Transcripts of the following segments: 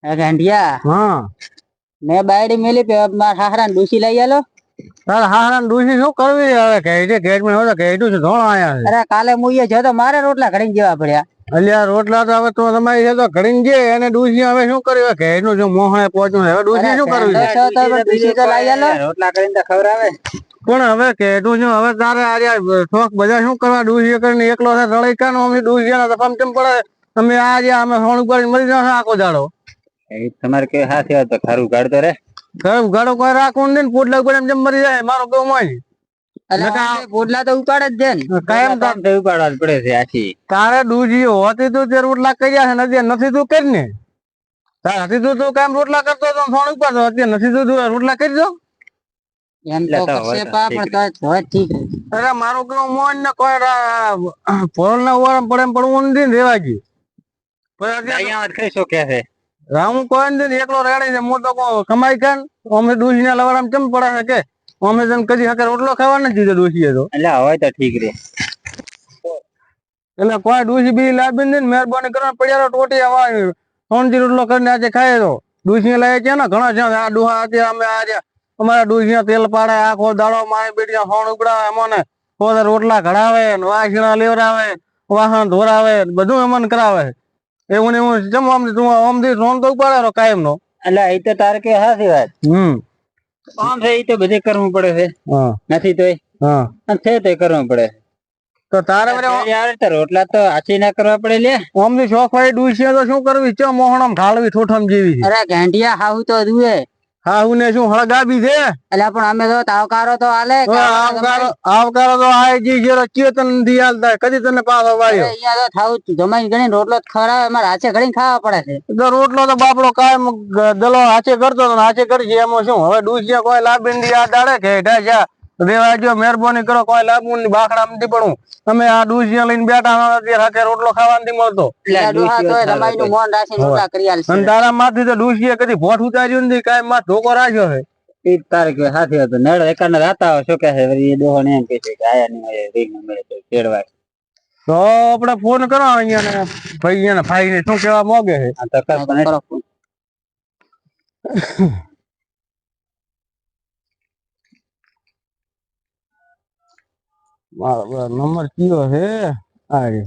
गांडिया हाँ मैं बायडी मेली पे अब मार हाहरा डूसी लई आलो। तार हाहरा डूसी શું કરવી હવે કે ગેટ માં હોતા કે એટલું ધોળ આયા છે अरे काले मुये जो तो मारे रोटला घड़ी जेवा પડ્યા અલ્યા રોટલા તો હવે તો તમારી છે તો ઘડીને જે એને ડૂસી હવે શું કર્યું કે એનું જો મોહણે પહોંચ્યું હવે ડૂસી શું કરવી છે તો ડૂસી તો લઈ આલો રોટલા કરીને તો ખવરાવે પણ હવે કેટું છું હવે તારે આ શોખ બધા શું કરવા ડૂસી કરીને એકલો છે રળી કાનો અમે ડૂસી ના તફામ કેમ પડે અમે આજે અમે સોણ ઉપર મરી જશે આખો દાડો એ તમારે કે હાથે તો ખારું ગાડતો રે ખરું ગાડો કોઈ રાખવું ને પોટલા ઉપર એમ જેમ મરી જાય મારો કેવું હોય પોટલા તો ઉપાડે જ છે ને કાયમ ઉપાડવા જ પડે છે આખી તારે ડૂસી હોતી તું તે રોટલા કર્યા છે નથી નથી તું કરી ને તાર હતી તું કાયમ રોટલા કરતો તો સોણ ઉપર અત્યારે નથી તું રોટલા કરી દો એમ તો કરશે પા પણ તો હોય ઠીક અરે મારું કેવું મોન ને કોઈ પોલ ના ઉવારમ પડે એમ પડવું નથી ને રેવા ગયું અહીંયા જ કઈ શું કે છે રામું કોઈ નથી એકલો રેડી છે મોટો કમાઈ કાન અમે ડૂસી ના લવાડામ કેમ પડે છે કે અમે તને કદી હકે રોટલો ખાવા નથી દીધો ડૂસીએ તો એટલે હોય તો ઠીક રે એટલે કોઈ ડૂસી બી લાવી ને મહેરબાની કરવા પડ્યા ટોટી હવા સોનજી રોટલો કરીને આજે ખાય તો ડૂસી લાવે છે ને ઘણા છે આ ડુહા અત્યારે અમે આજે અમારા ડૂસી તેલ પાડે આખો દાડો મારી બેટી સોણ ઉગડાવે એમને પોતે રોટલા ઘડાવે વાસણા લેવડાવે વાહન ધોરાવે બધું એમને કરાવે એવું ને એવું જમ તું આમથી સોન તો ઉપાડે કાયમ નો એટલે એ તો તારે કે હાથી વાત આમ છે એ તો બધે કરવું પડે છે નથી તોય હા છે તો કરવું પડે તો તારે રોટલા તો આછી ના કરવા પડે લે આમથી શોખ હોય ડૂસી તો શું કરવી ચો મોહણમ ઢાળવી ઠોઠમ જેવી અરે ઘેંટિયા હાઉ તો દુએ હા હું ને શું હળગાબી છે એટલે પણ અમે તો તાવકારો તો આલે આવકારો તો આજી જેરો ચેતન થી હાલતા કદી તને પાછો વાળ્યો અહીંયા તો થાવ જમાઈ ગણી રોટલો ખરાબ અમારે હાચે ઘણી ખાવા પડે છે તો રોટલો તો બાપડો કાયમ દલો હાચે કરતો તો હાચે કરશે એમાં શું હવે ડૂસિયા કોઈ લાભીને આ દાડે કે ઢાજા દેવાજો મહેરબાની કરો કોઈ લાભવું ની બાખડા નથી પડું તમે આ ડૂસિયા લઈને બેઠા અત્યારે હાથે રોટલો ખાવા નથી મળતો તારા માંથી તો ડૂસિયા કદી ભોઠ ઉતાર્યું નથી કાયમ માં ધોકો રાખ્યો છે તારે કે હાથી હતો નળ એકાને રાતા શું કે છે એ ડોહો ને એમ કે છે કે આયા ની રીંગ મળે તો તેડવા તો આપણે ફોન કરો અહીંયા ને ભાઈ ને ભાઈ ને શું કેવા માંગે છે આ તો કરો ફોન મારો નંબર કયો છે આ રે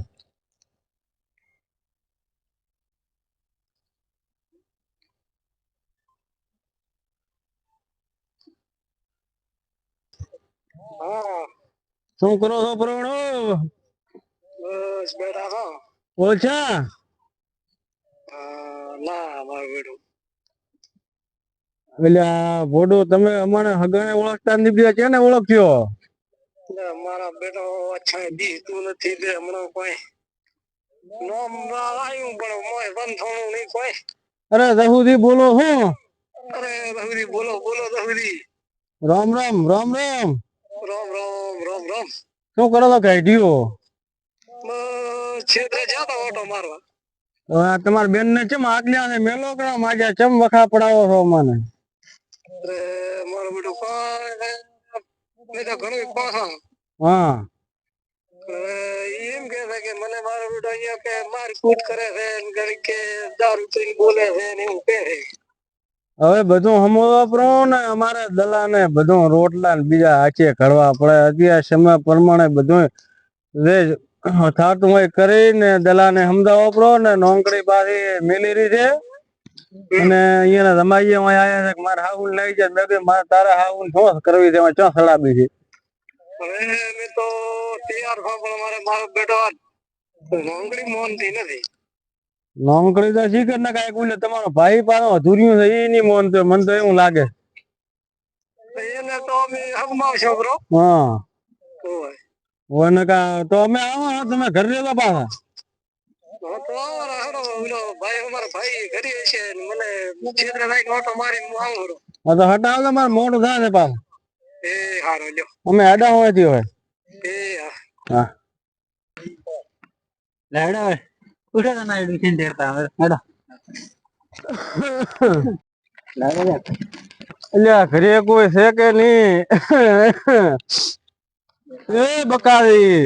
શું કરો છો પ્રણો બસ બેઠા છો ઓછા ના મારું બેઠું એટલે ભોડો તમે અમારે હગાને ઓળખતા નથી છે ને ઓળખ્યો મારા બેટો અચ્છા દીધું નથી તે હમણાં કોઈ નામ આવ્યું પણ મોય બંધોણું નહીં કોઈ અરે દહુદી બોલો હું અરે દહુદી બોલો બોલો દહુદી રામ રામ રામ રામ રામ રામ રામ રામ શું કરો તો કાઢ્યો છેતરે જતો ઓટો મારવા તમારા બેન ને ચમ આગલ્યા ને મેલો કરવા માજા ચમ વખા પડાવો છો મને અરે મારો બેટો કોઈ તો ઘણું પાછા હા એમ કે છે કે મને મારો બેટો અહીંયા કે મારી કૂટ કરે છે ઘડી કે દારૂ પીને બોલે છે ને એવું કહે છે હવે બધું હમવા પડો ને અમારે દલા ને બધું રોટલા ને બીજા હાચે ઘડવા પડે અત્યારે સમય પ્રમાણે બધું થાતું હોય કરીને દલા ને સમજાવવો પડો ને નોકરી પાછી મેલી રહી છે અને અહીંયા રમાઈએ આવ્યા છે મારે હાઉન લઈ જાય મારે તારે હાઉન શું કરવી છે ચો સલાબી છે હવે મેં તો તૈયાર થા પણ મારો બેટો નોકરી મોનતી નથી નોકરી તો શીખર ને કઈ બોલે તમારો ભાઈ પાછો અધૂર્યું છે એ નહીં મોન મને તો એવું લાગે એને તો અમે હકમાં છોકરો હા હોય તો અમે આવો તમે ઘર રહેલો પાછા ભાઈ અમારો ભાઈ ઘરે છે મને છેતરે લાઈક ઓટો મારી હું આવું તો હટાવ તો મારે મોટું થાય છે પાછું એ હારો લ્યો અમે હેડા હોવાથી હોય એ હા લેડા ઉઠે તો ના એડમિશન દેતા હવે હેડો અલ્યા ઘરે કોઈ છે કે નહીં એ બકારી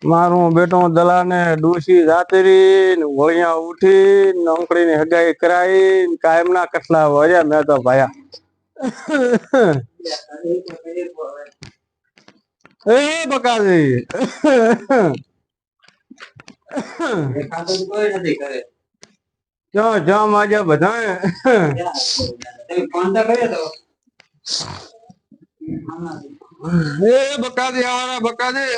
મારું બેટો દલા ને ડૂસી જાતરી વળિયા ઉઠી નોકરી ની હગાઈ કરાઈ કાયમ ના કટલા વર્યા મેં તો ભાયા એ બકાજી કોઈ નથી કરે ક્યાં જામ આજે બધા ફોન તો કર્યો તો એ બકાજી આવાના બકાજી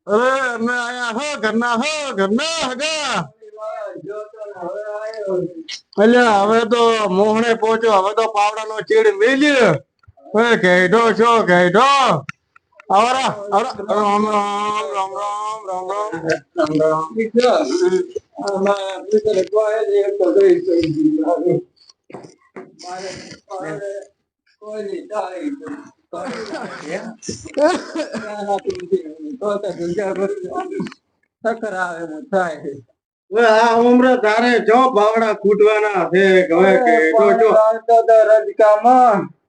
અરે मैं आया हो घरना हगा અલ્યા હવે તો મોહણે પહોંચ્યો હવે તો પાવડા નો ચીડ મેલ્યો હવે કેઢો છો કેઢો આવરા આવરા રામ રામ રામ રામ રામ આ ઉમરે તારે જો પાવડા ફૂટવાના છે હવે કેઢો છો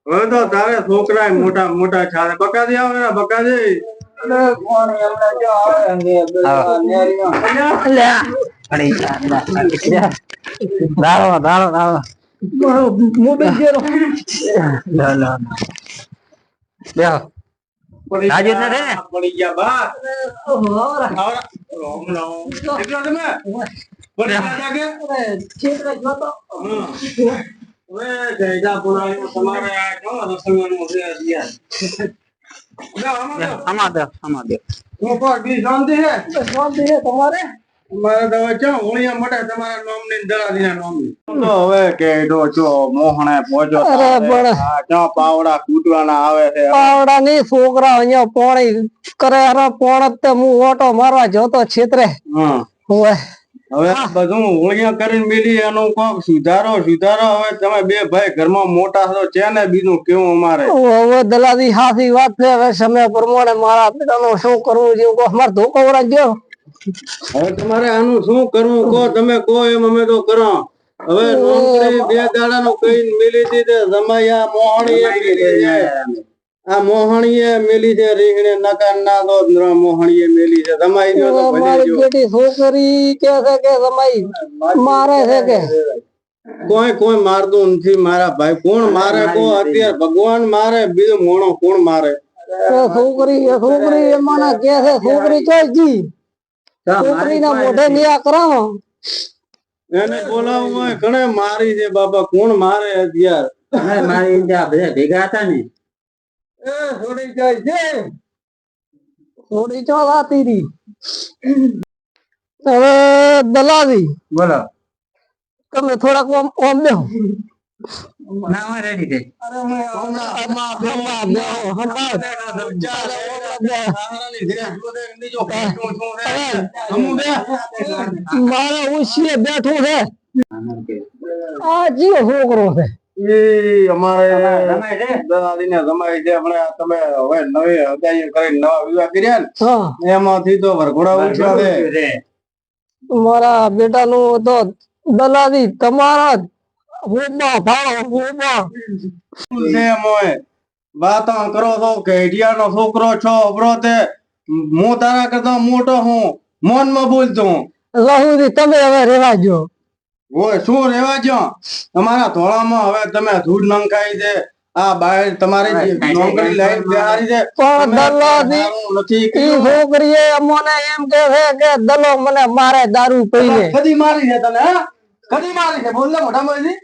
હવે તો તારે છોકરા મોટા મોટા છાલે બકાજી આવે ને બકાજી દાડો દાડો દાડો રાજુ ને રે પડી ગયા બા આવરા રામ રામ કેટલા તમે પડી જાગે હવે જયદા પુરાણીઓ તમારે આ કેવો રસોઈનું છે યાર આમાં દે તો પર બી શાંતિ હે તમારે મારે તો હવે ક્યાં હોળિયા માટે તમારા નામની દલાલીના નામની તો હવે કેડો છો મોહણે પહોંચો આ ક્યાં પાવડા કૂટવાના આવે છે પાવડા ની છોકરા અહીંયા પોણી કરે પોણ તે હું ઓટો મારવા જતો છેતરે હવે બધું હોળિયા કરીને મિલી એનું કોક સુધારો હવે તમે બે ભાઈ ઘરમાં મોટા છો છે ને બીજું કેવું અમારે હવે દલાલી હાથી વાત છે હવે સમય પ્રમાણે મારા પિતાનું શું કરવું જેવું અમારે ધોકો ગયો હવે તમારે આનું શું કરવું કહો તમે કહો એમ અમે તો કરો હવે નોકરી બે દાડા નો કઈ મિલી હતી જમાયા મોહણી આ મોહણીએ મેલી છે રીંગણે નકાર ના દો મોહણીએ મેલી છે જમાઈ દો તો ભલે જો બેટી છોકરી કે છે કે જમાઈ મારે છે કે કોઈ મારતું નથી મારા ભાઈ કોણ મારે કો અત્યારે ભગવાન મારે બીજો મોણો કોણ મારે છોકરી એમાં કે છે છોકરી ચોજી છોકરી ના મોઢે નિયા કરાવો એને બોલાવું હોય ઘણે મારી છે બાપા કોણ મારે અત્યારે મારી બધા ભેગા હતા ને થોડી જાય છે થોડી ચોલાતી રી હવે દલાલી બોલો તમે થોડાક ઓમ બેહો ના રેડી છે મારે ઉછીએ બેઠું છે આ જીવો છોકરો છે એ અમારે દલાલીને જમાઈ છે આપણે તમે હવે નવી હદાઈ કરીને નવા વિવાહ કર્યા ને એમાંથી તો વરઘોડા ઉઠ્યા છે મારા બેટાનું તો દલાલી તમારા વાતો કરો છો કેડિયાનો છોકરો છો અબરો તે હું તારા કરતા મોટો હું મોનમાં બોલતો હું રહુદી તમે હવે રેવા જો ઓય શું રેવા જો તમારા ધોળામાં હવે તમે ધૂળ નંખાઈ છે આ બહાર તમારી નોકરી લાઈન બેહારી છે પણ દલાલી નથી ઈ છોકરીએ મને એમ કે છે કે દલો મને મારે દારૂ પીને કદી મારી છે તને હે કદી મારી છે બોલ ને મોટા મોજી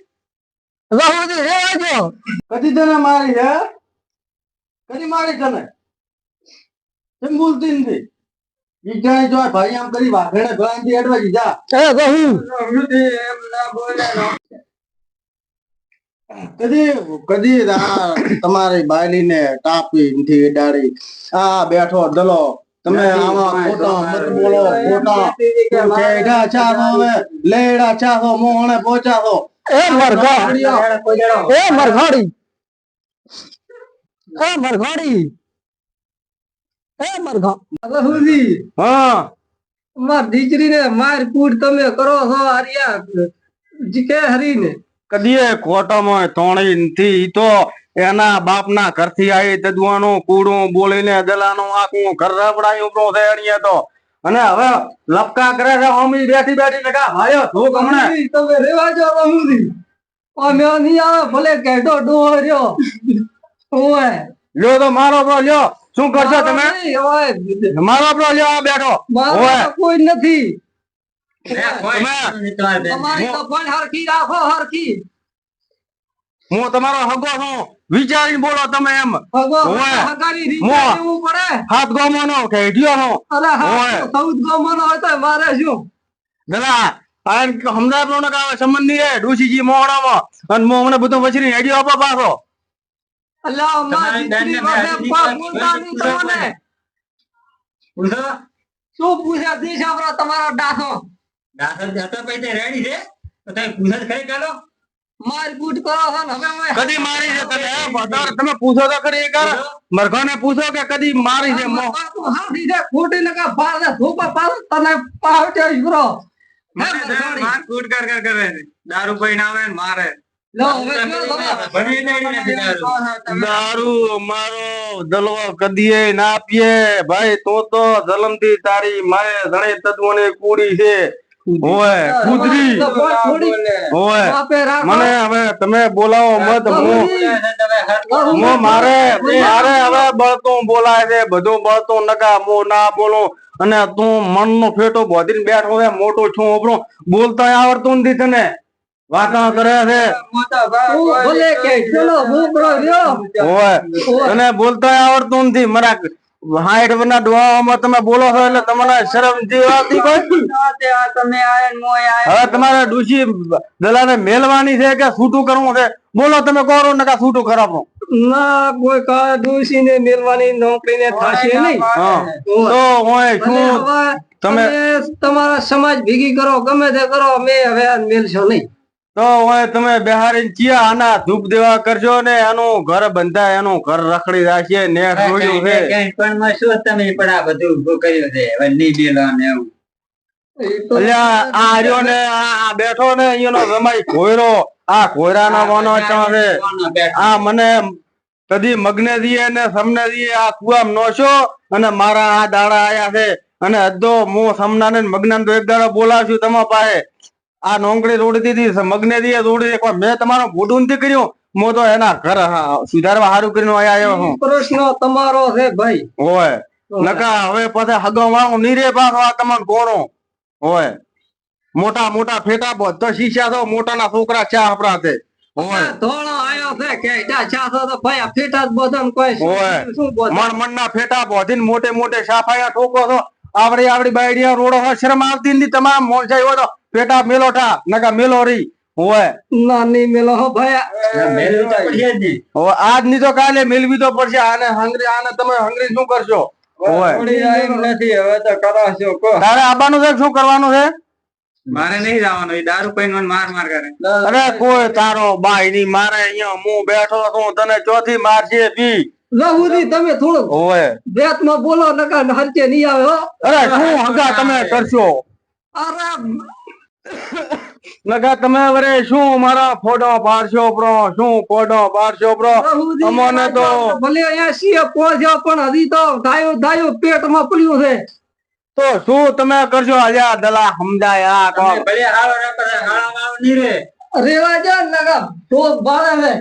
રહુદી રેવા જો કદી તને મારી છે કદી મારી તને કેમ બોલતી નથી વિજ્ઞાન જો ભાઈ આમ કરી વાઘેડે ગળાંથી અડવા દીધા એ રહું એમ ના બોલે કદી તમારી બાયલીને ટાપી નથી એડાડી આ બેઠો દલો તમે આમાં ખોટા મત બોલો ખોટા કેડા ચાહો હવે લેડા ચાહો મોહણે પહોંચાતો એ મરઘાડી હા માર દીકરી ને માર કૂટ તમે કરો છો હરિયા જીકે હરીને કદીએ ખોટામાં તોણી નથી ઈ તો એના બાપના ઘરથી આવી તદવાનું કૂડું બોલીને દલાનું આખું ઘર રબડાયું પ્રો છે અણીએ તો અને હવે લપકા કરે છે અમી બેઠી બેઠી ને કા ભાઈઓ ધોક હમણે તમે રેવા જાવ અમુદી અમે નહીં આવે ભલે કેડો ડોહો રહ્યો ઓય લ્યો તો મારો બ્રો લ્યો શું કરશો તમે ઓય મારો બ્રો લ્યો આ બેઠો મારે તો કોઈ નથી તમે તમારી તો પણ હરખી રાખો હરખી હું તમારો હગો છું વિચારીને બોલો તમે એમ ઓય. હગારી રીતે મો. રહેવું પડે હાથ ગોમોનો કે ઈડિયો નો અરે હા ઓય. સૌદ ગમનો હોય તો મારે શું દલા આન હમદાર નો કાવે સંબંધ ની હે ડુસીજી મોહણામાં અને મો મને બધું વચરી હેડિયો આપો પાછો અલ્લાહ અમારી દીકરી પાસે પાપ બોલતા નહીં તમને પૂછો શું પૂછ્યા દેશ આપણા તમારો ડાસો દાસર જતો પૈસે રેડી છે તો તમે પૂછો જ ખરી ચાલો માર કૂટ કરો છો ને હવે અમે કદી મારી છે તમે હે બતાવો તમે પૂછો તો ખરી એક મરઘાને પૂછો કે કદી મારી છે મો હાથી છે ખોટી લગા ફાર દે ધોપા પાસ તને પાવટે કરો માર કૂટ કર કર કરે છે. દારૂ પીને આવે ને મારે લો હવે કયો તમે ભણી નહીં નથી દારૂ દારૂ મારો દલવો કદીએ ના પીએ ભાઈ તો જલમથી તારી માએ ધણે તત્વોની કુડી છે ઓય કુદરી ઓય બાપે રાખો મને હવે તમે બોલાવો મત મો મારે હવે બળતું બોલાય છે બધું બળતું નકા મો ના બોલો અને તું મનનો ફેટો બોધીને બેઠો છે મોટો છું ઓબરો બોલતા આવડતું નથી તને વાતો કરે છે તું ભલે કે ચલો ભૂપડો રહ્યો ઓય તને બોલતા આવડતું નથી મારા 60 વર્ષના ડોહામાં તમે બોલો છો એટલે તમને શરમ જેવાતી કોઈ તમે આયન મોય હવે તમારે ડૂસી દલાને મેલવાની છે કે છૂટું કરવું છે બોલો તમે કરો નકા છૂટું કરાવો ના કોઈ કા દોશી ને મેલવાની નોકરી ને થશે નહીં હા તો ઓય શું તમે તમારા સમાજ ભેગી કરો ગમે તે કરો અમે હવે આ મેલશો નહીં તો ઓય તમે બિહારી ચિયા આના ધૂપ દેવા કરજો ને એનું ઘર બંધાય એનું ઘર રખડી રાખીએ નેટ જોયું છે પણ માં શું તમે પણ આ બધું ઉભું કર્યું છે હવે નહીં બેલો ને એવું અલ્યા આ રહ્યો ને આ બેઠો ને અહીંયાનો રમાઈ ઘોયરો આ ઘોયરાના વાનો છે આ મને કદી મગને દીએ ને સમને દીએ આ કુવામ નોશો અને મારા આ દાડા આયા છે અને અધો હું સમનાને મગનાને તો એક દાડો બોલાવશું તમારા પાસે આ નોંગળી રોડી દીધી મગને દીએ રોડી કોઈ મેં તમારો ભૂડું નથી કર્યું હું તો એના ઘર સુધારવા સારું કરીને આયા આવ્યો છું પ્રશ્ન તમારો છે ભાઈ ઓય નકા હવે પછી હગો વાળો નીરે પાછો આ તમને કોણો ઓય મોટા મોટા ફેટા બધો શીશા તો મોટાના છોકરા છે આપણા તે ઓય ધોળો આયો છે કે જા છાસો તો ભાઈ આ ફેટા જ બોધન કોઈ ઓય શું બોધન મણ ના ફેટા બોધીને મોટે મોટે સાફાયા ઠોકો છો આવડી બાયડિયા રોડો હોય શરમ આવતી નથી તમામ મોણસાઈ હોય તો ફેટા મેલોઠા નકા મેલોરી ઓય નાની મેલો હો ભાઈ મેળવી તો પડશે જ નહીં. હવે આજ ની તો કાલે મેળવી તો પડશે આને તમે હંગરી શું કરશો ઓય નથી હવે તો કરાશો કો તારે આબાનું છે શું કરવાનું છે મારે નહીં જવાનું એ દારૂ પીને મને માર માર કરે અરે કોઈ તારો બાઈ ની મારે અહીંયા હું બેઠો છું તને ચોથી મારશે પી લહુદી તમે થોડું ઓય બેત માં બોલો નકા હરચે નહીં આવે હો અરે શું હગા તમે કરશો અરે નકા તમે વરે શું મારા ફોટો પાડશો પ્રો શું ફોટો પાડશો પ્રો લહુદી અમને તો ભલે અહીંયા સીએ પહોંચ્યો પણ હજી તો ધાયો પેટમાં પડ્યું છે તો શું તમે કરશો અલ્યા દલા સમજાય આ કો ભલે હાલો હાળા વાળો નહીં રે રેવા જા નકા તો બાળે છે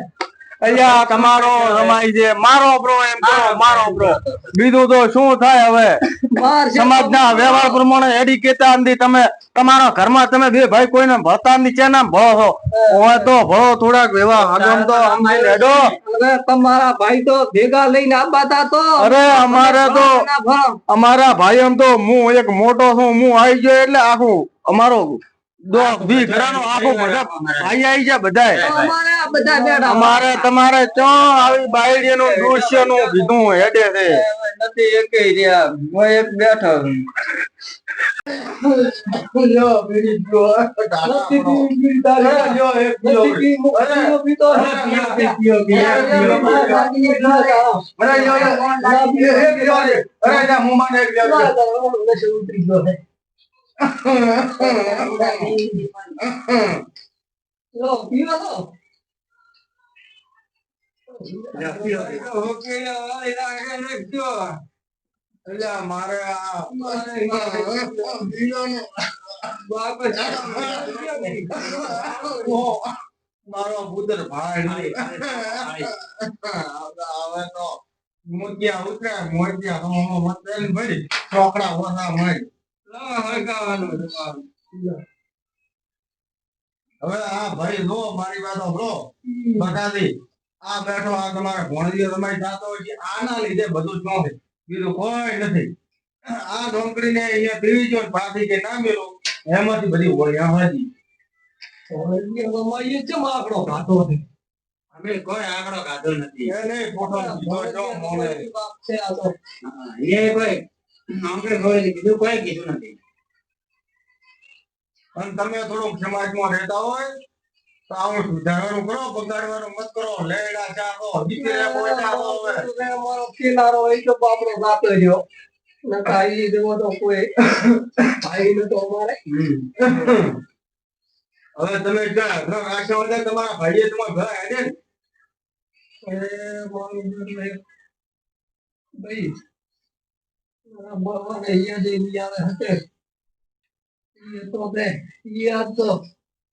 અલ્યા તમારો રમાઈ છે મારો પ્રો એમ કરો મારો પ્રો બીજું તો શું થાય હવે માર છે સમાજના વ્યવહાર પ્રમાણે એડી કેતા નથી તમે તમારા ઘરમાં તમે બે ભાઈ કોઈને ભળતા નથી છે ને ભળો છો હોય તો ભળો થોડાક વ્યવહાર આગમ તો સમજી લેજો હવે તમારા ભાઈ તો ભેગા લઈને આબાતા તો અરે અમારે તો અમારા ભાઈ એમ તો હું એક મોટો છું હું આવી ગયો એટલે આખું અમારો વી ઘરાનો આખો બધા ભાઈ આવી જાય બધાય અમારે આ બધા બેઠા અમારે તમારે ચો આવી બાયડી નું દૃશ્ય નું કીધું હેડે છે નથી એકે રહ્યા હું એક બેઠો છું લ્યો બીડી પીઓ લો પીવો તો મારે મારો પુત્ર ભાઈ હવે તો મોતિયા ઉતરે મોતિયા મત ભાઈ ચોકડા ઓછા મળી હવે આ ભાઈ લો મારી વાતો લો બતાવી આ બેઠો આ તમારા ભણજીઓ તમારી જાતો હોય છે આના લીધે બધું જ છે બીજું કોઈ નથી આ ઢોકળીને અહીંયા પીવી જો પાછી કે ના મેલો એમાંથી બધી ઓળ્યા હતી આંકડો ખાતો હતી અમે કોઈ આંકડો કાઢો નથી એ નહીં ફોટો જો જો મોને છે આ તો એ કોઈ આંકડે કોઈ બીજું કોઈ કીધું નથી અને તમે થોડુંક સમાજમાં રહેતા હોય તો આવું સુધારવાનું કરો બગાડવાનું મત કરો લેડા ચાકો દીકરા બોલતા હવે અમારો કિનારો હોય તો બાપડો ગાતો રહ્યો નકા ઈ દેવો તો કોઈ ભાઈ ન તો અમારે હવે તમે ક્યાં ઘર રાખ્યા હોય તમારા ભાઈએ તમારા ઘર હેડે ને મારું ભાઈ ભગવાન અહીંયા જઈને આવે હતે એ તો બે યાદ તો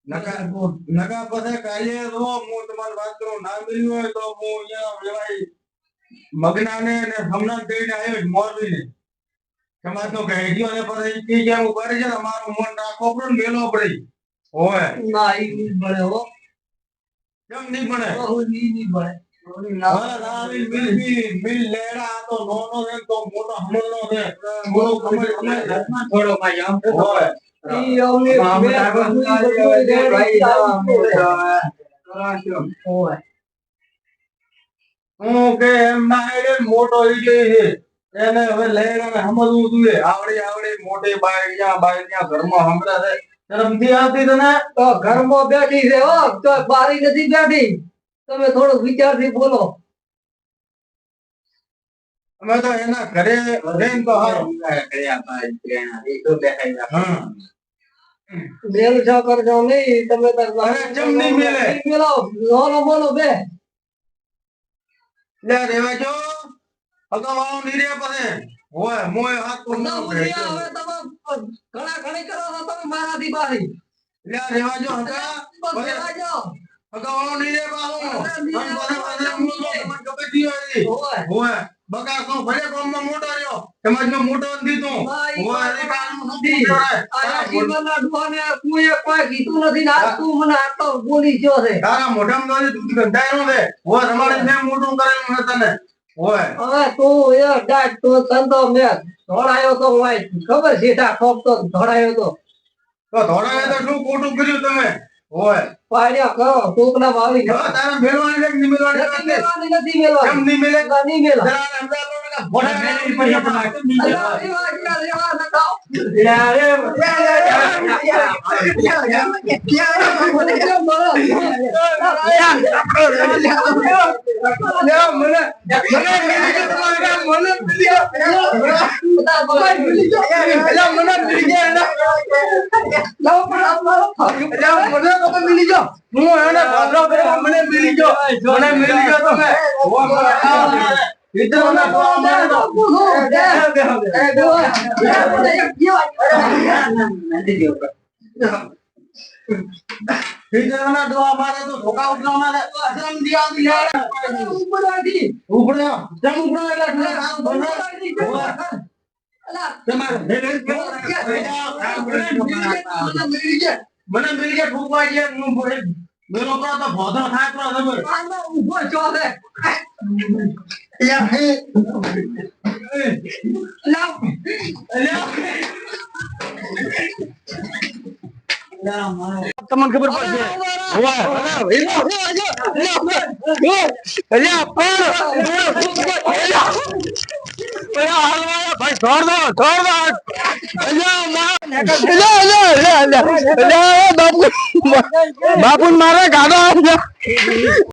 નકા પછી કાલે જો હું તમારી વાત કરું ના મળ્યું હોય તો હું અહીંયા વેવાઈ મગનાને ને હમણાં કહીને આવ્યો મોરબી ને સમાજનો કહેજો ને પછી કી જેમ ઉભા છે મારું મન રાખવો પડે ને મેલો પડે હોય ના ઈ નહીં ભણે હો કેમ નહીં બને બહુ ઈ નહીં ભણે મિલ લેડા તો નોનો છે તો મોટો હમણનો છે મોટો ખબર ઘરમાં થોડો ભાઈ આમ હોય ઈ અમને હોય હું કે એમ ના હેડે મોટો ઈ કે છે એને હવે લેડાને સમજવું જોઈએ આવડે મોટી બાયડિયા ઘરમાં હમરા છે શરમથી આવતી તને તો ઘરમાં બેઠી છે હો તો બારી નથી બેઠી તમે થોડું વિચારથી બોલો અમે તો એના ઘરે રહીને તો હારું હા મેલ છો કરજો નહીં તમે અરે ચમ નહીં મેલે? મેલો બોલો બોલો બે લે રેવા જો અગાવાળો નીરે પાસે હોય મોય હાથ પર ના હવે પડે તમે ઘણા ઘણી કરો છો તમે મારાથી બારી લે રેવા જો હગા બસ રહેવા જો. અગાવાળો નીરે બાહુ હોય. હોય બકા કો ભલે ગામમાં મોટો રહ્યો સમાજમાં મોટો નથી તું હા, ઈ હોય વાત એ કારણનું શું નથી. કહેવાય? આ જીવનના ડોહાને કોઈએ કોઈ કીધું નથી ને આ તું મને આટલો બોલી ગયો છે તારા મોઢામાં તો દૂધ ગંધાયનું છે હોય તમારે મેં મોટું કરેલું છે તને હોય હવે તું એ ડાટ તો તંતો મેં ધોળાયો તો હોય ખબર છે તા ખોપ તો ધોળાયો તો તો ધોળાએ તો શું ખોટું કર્યું તમે હોય પાડ્યા કરો ટોકના વાવી હવે તારે મેળવાની છે કે નહીં મેળવાની નથી છે? મેલવાની નથી મેલવાની કેમ નહીં મેલે? નહીં મેલો જરા અમદાવાદ મોઢા મેળવી પડી તમારે. અલા, રેવા નખાઓ. હિજરના દોવા મારે તો ધોકા ઉઠાવવાના છે. અસરમ દિયાની યાર. ઉપડ્યો. જેમ ઉપડ્યો એટલે ઠેક આમ બને. અલા, તમારે મને મિલી ગયા ઠોકવા ગયા હું બોલે મેલો કરો તો ભોધો થાય કરો તમે આનો ઊભો છો છે. યાર તમને ખબર પડશે બાપુ મારે ગાડો